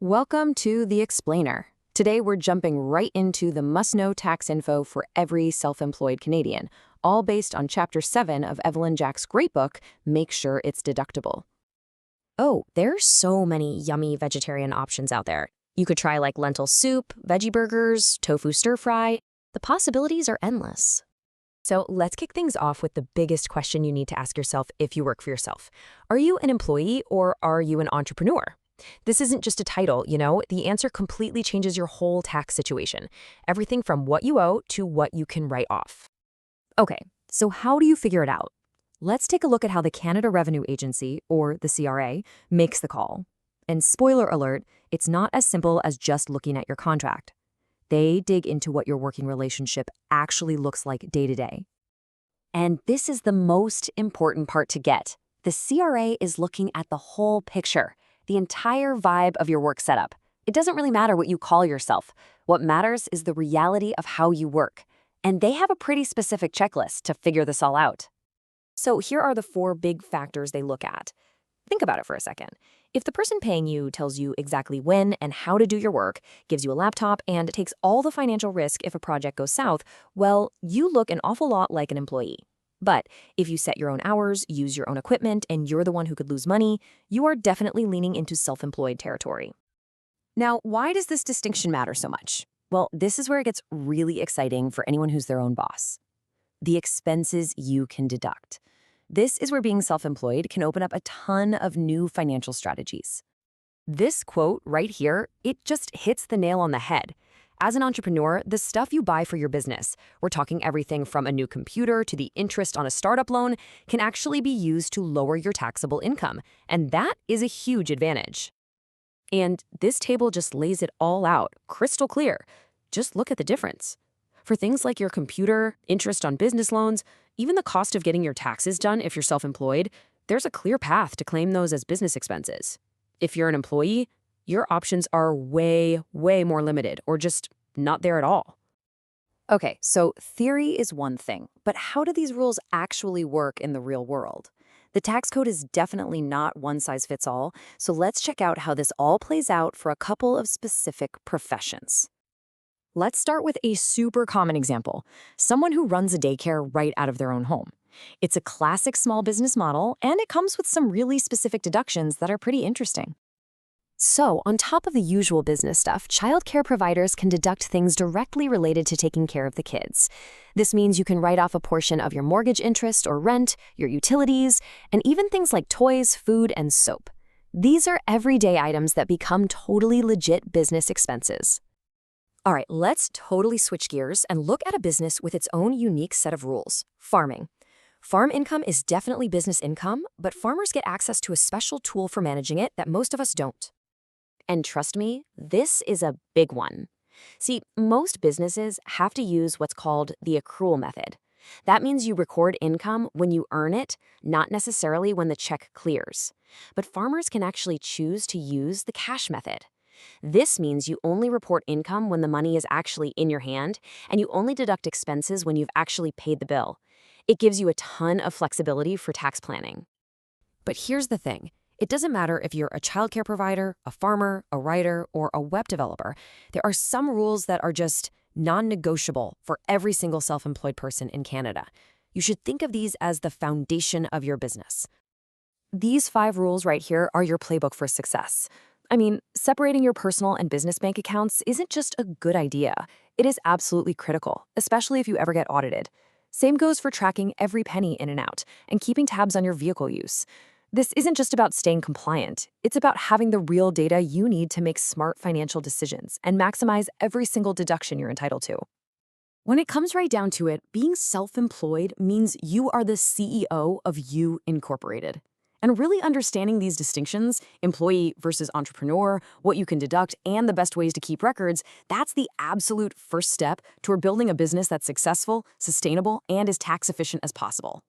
Welcome to The Explainer. Today we're jumping right into the must-know tax info for every self-employed Canadian, all based on Chapter 7 of Evelyn Jack's great book, Make Sure It's Deductible. Oh, there's so many yummy vegetarian options out there. You could try like lentil soup, veggie burgers, tofu stir fry. The possibilities are endless. So let's kick things off with the biggest question you need to ask yourself if you work for yourself. Are you an employee or are you an entrepreneur? This isn't just a title, the answer completely changes your whole tax situation. Everything from what you owe to what you can write off. Okay, so how do you figure it out? Let's take a look at how the Canada Revenue Agency, or the CRA, makes the call. And spoiler alert, it's not as simple as just looking at your contract. They dig into what your working relationship actually looks like day to day. And this is the most important part to get. The CRA is looking at the whole picture, the entire vibe of your work setup. It doesn't really matter what you call yourself. What matters is the reality of how you work. And they have a pretty specific checklist to figure this all out. So here are the 4 big factors they look at. Think about it for a second. If the person paying you tells you exactly when and how to do your work, gives you a laptop, and takes all the financial risk if a project goes south, well, you look an awful lot like an employee. But if you set your own hours, use your own equipment, and you're the one who could lose money, you are definitely leaning into self-employed territory. Now, why does this distinction matter so much? Well, this is where it gets really exciting for anyone who's their own boss. The expenses you can deduct. This is where being self-employed can open up a ton of new financial strategies. This quote right here, it just hits the nail on the head. As an entrepreneur, the stuff you buy for your business, we're talking everything from a new computer to the interest on a startup loan, can actually be used to lower your taxable income. And that is a huge advantage. And this table just lays it all out, crystal clear. Just look at the difference. For things like your computer, interest on business loans, even the cost of getting your taxes done if you're self-employed, there's a clear path to claim those as business expenses. If you're an employee, your options are way, way more limited or just not there at all. Okay, so theory is one thing, but how do these rules actually work in the real world? The tax code is definitely not one size fits all, so let's check out how this all plays out for a couple of specific professions. Let's start with a super common example, someone who runs a daycare right out of their own home. It's a classic small business model, and it comes with some really specific deductions that are pretty interesting. So, on top of the usual business stuff, childcare providers can deduct things directly related to taking care of the kids. This means you can write off a portion of your mortgage interest or rent, your utilities, and even things like toys, food, and soap. These are everyday items that become totally legit business expenses. All right, let's totally switch gears and look at a business with its own unique set of rules. Farming. Farm income is definitely business income, but farmers get access to a special tool for managing it that most of us don't. And trust me, this is a big one. See, most businesses have to use what's called the accrual method. That means you record income when you earn it, not necessarily when the check clears. But farmers can actually choose to use the cash method. This means you only report income when the money is actually in your hand, and you only deduct expenses when you've actually paid the bill. It gives you a ton of flexibility for tax planning. But here's the thing. It doesn't matter if you're a childcare provider, a farmer, a writer, or a web developer. There are some rules that are just non-negotiable for every single self-employed person in Canada. You should think of these as the foundation of your business. These 5 rules right here are your playbook for success. I mean, separating your personal and business bank accounts isn't just a good idea. It is absolutely critical, especially if you ever get audited. Same goes for tracking every penny in and out and keeping tabs on your vehicle use. This isn't just about staying compliant. It's about having the real data you need to make smart financial decisions and maximize every single deduction you're entitled to. When it comes right down to it, being self-employed means you are the CEO of You Incorporated. And really understanding these distinctions, employee versus entrepreneur, what you can deduct, and the best ways to keep records, that's the absolute first step toward building a business that's successful, sustainable, and as tax efficient as possible.